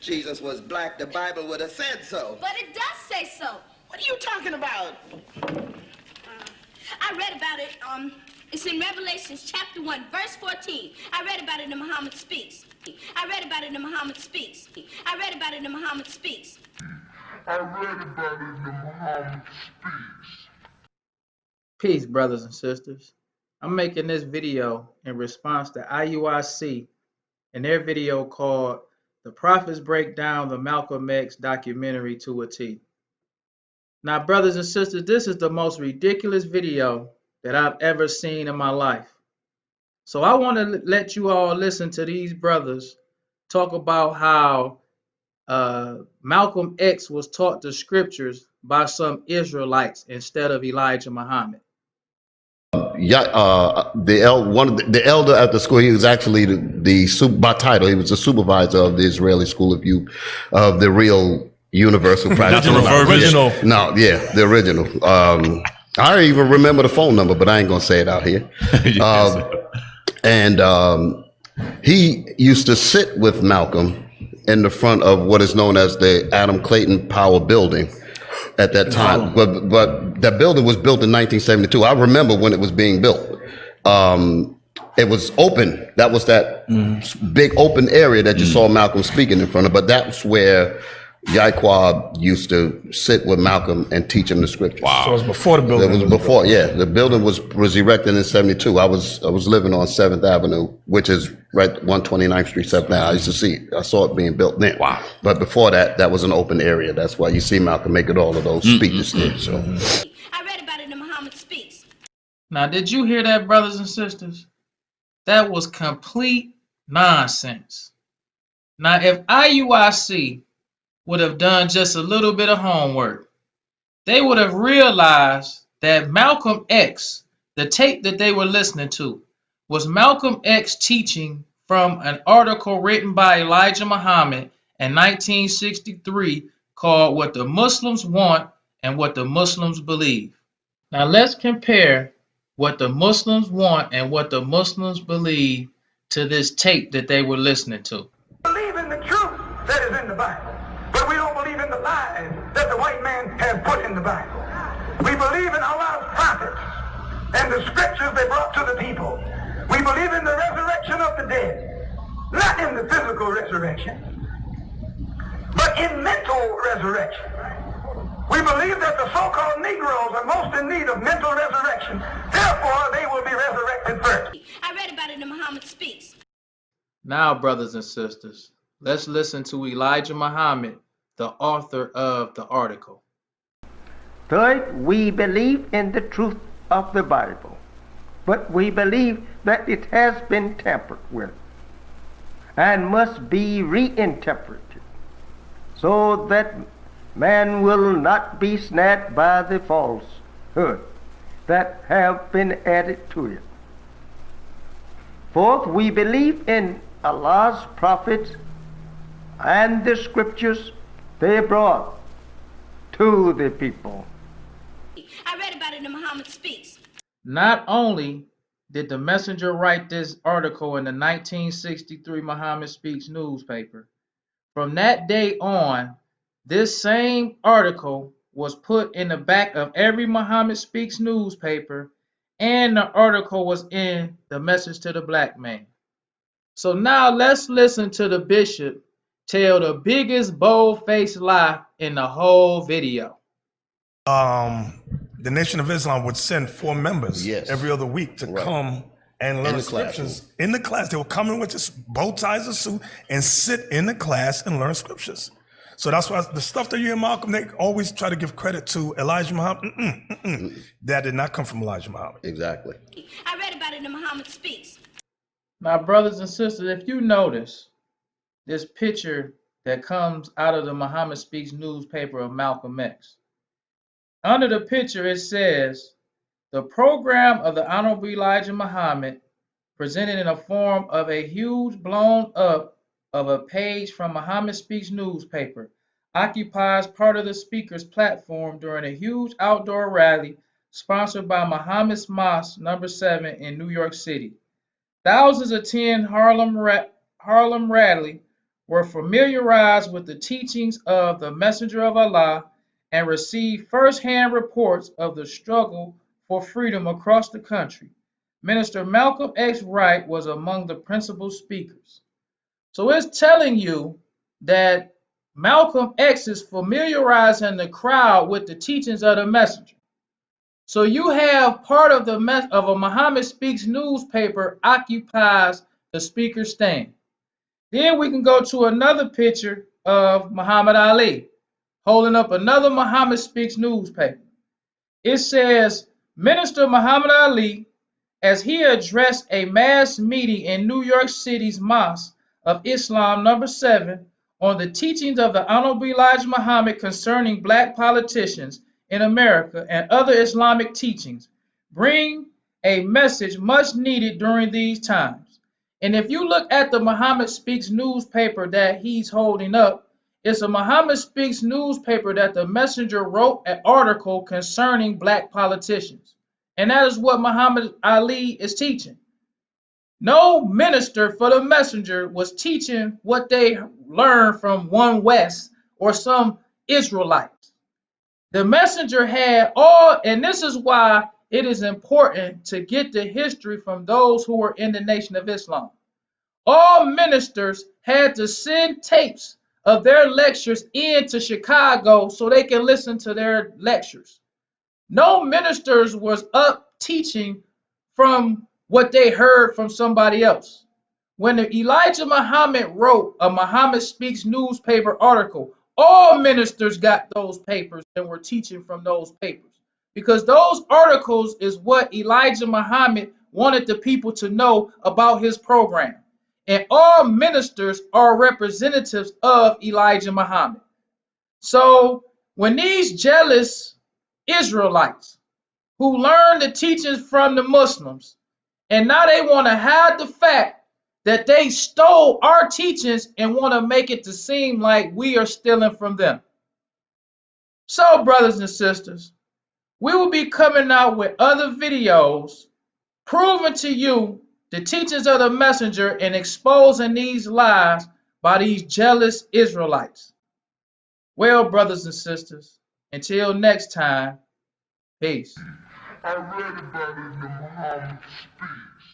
Jesus was black, the Bible would have said so. But it does say so. What are you talking about? I read about it. It's in Revelation chapter 1, verse 14. I read about it in Muhammad Speaks. I read about it in Muhammad Speaks. I read about it in Muhammad Speaks. I read about it in Muhammad Speaks. Peace, brothers and sisters. I'm making this video in response to IUIC and their video called The Prophets Break Down the Malcolm X Documentary to a T. Now, brothers and sisters, this is the most ridiculous video that I've ever seen in my life. So I want to let you all listen to these brothers talk about how Malcolm X was taught the scriptures by some Israelites instead of Elijah Muhammad. The elder at the school, he was actually by title, he was the supervisor of the Israeli School of Youth, of the real universal practice. The original. No, yeah, the original. I don't even remember the phone number, but I ain't gonna say it out here. He used to sit with Malcolm in the front of what is known as the Adam Clayton Power Building at that time. But that building was built in 1972. I remember when it was being built. It was open. That was that big open area that you saw Malcolm speaking in front of. But that's where Yaquab used to sit with Malcolm and teach him the scriptures. Wow. So it was before the building. It was before, yeah. The building was erected in 72. I was living on 7th Avenue, which is right 129th Street, 7th Avenue. I used to see it. I saw it being built then. Wow. But before that, that was an open area. That's why you see Malcolm making all of those speeches there. So I read about it in Muhammad Speaks. Now, did you hear that, brothers and sisters? That was complete nonsense. Now, if IUIC would have done just a little bit of homework, they would have realized that Malcolm X, the tape that they were listening to, was Malcolm X teaching from an article written by Elijah Muhammad in 1963 called What the Muslims Want and What the Muslims Believe. Now let's compare what the Muslims want and what the Muslims believe to this tape that they were listening to. We believe in the truth that is in the Bible, but we don't believe in the lies that the white man has put in the Bible. We believe in Allah's prophets and the scriptures they brought to the people. We believe in the resurrection of the dead, not in the physical resurrection, but in mental resurrection. We believe that the so-called Negroes are most in need of mental resurrection. Therefore, they will be resurrected first. I read about it in Muhammad Speaks. Now, brothers and sisters, let's listen to Elijah Muhammad, the author of the article. Third, we believe in the truth of the Bible, but we believe that it has been tampered with and must be reinterpreted so that man will not be snared by the falsehood that have been added to it. Fourth, we believe in Allah's prophets and the scriptures they brought to the people. I read about it in Muhammad Speaks. Not only did the messenger write this article in the 1963 Muhammad Speaks newspaper, from that day on, this same article was put in the back of every Muhammad Speaks newspaper, and the article was in the Message to the Black Man. So now let's listen to the bishop tell the biggest bold-faced lie in the whole video. The Nation of Islam would send 4 members every other week to come and learn scriptures in the class. They would come in with just bow ties and suit and sit in the class and learn scriptures. So that's why the stuff that you hear Malcolm, they always try to give credit to Elijah Muhammad. That did not come from Elijah Muhammad. exactly. I read about it in Muhammad Speaks. Now, brothers and sisters, if you notice this picture that comes out of the Muhammad Speaks newspaper of Malcolm X, under the picture it says, the program of the Honorable Elijah Muhammad, presented in a form of a huge blown up of a page from Muhammad Speaks newspaper, occupies part of the speaker's platform during a huge outdoor rally sponsored by Muhammad's Mosque number 7 in New York City. Thousands attend Harlem rally were familiarized with the teachings of the Messenger of Allah and received first-hand reports of the struggle for freedom across the country. Minister Malcolm X. Wright was among the principal speakers. So it's telling you that Malcolm X is familiarizing the crowd with the teachings of the messenger. So you have part of a Muhammad Speaks newspaper occupies the speaker's stand. Then we can go to another picture of Muhammad Ali holding up another Muhammad Speaks newspaper. It says, Minister Muhammad Ali, as he addressed a mass meeting in New York City's Mosque of Islam number 7 on the teachings of the Honorable Elijah Muhammad concerning black politicians in America and other Islamic teachings, bring a message much needed during these times. And if you look at the Muhammad Speaks newspaper that he's holding up, it's a Muhammad Speaks newspaper that the messenger wrote an article concerning black politicians. And that is what Muhammad Ali is teaching. No minister for the messenger was teaching what they learned from One West or some Israelites. The messenger had all, and this is why it is important to get the history from those who were in the Nation of Islam. All ministers had to send tapes of their lectures into Chicago so they can listen to their lectures. No ministers was up teaching from what they heard from somebody else. When Elijah Muhammad wrote a Muhammad Speaks newspaper article, all ministers got those papers and were teaching from those papers. Because those articles is what Elijah Muhammad wanted the people to know about his program. And all ministers are representatives of Elijah Muhammad. So when these jealous Israelites who learned the teachings from the Muslims, and now they want to hide the fact that they stole our teachings and want to make it to seem like we are stealing from them. So, brothers and sisters, we will be coming out with other videos proving to you the teachings of the messenger and exposing these lies by these jealous Israelites. Well, brothers and sisters, until next time, peace. I read about it in the Muhammad Speaks.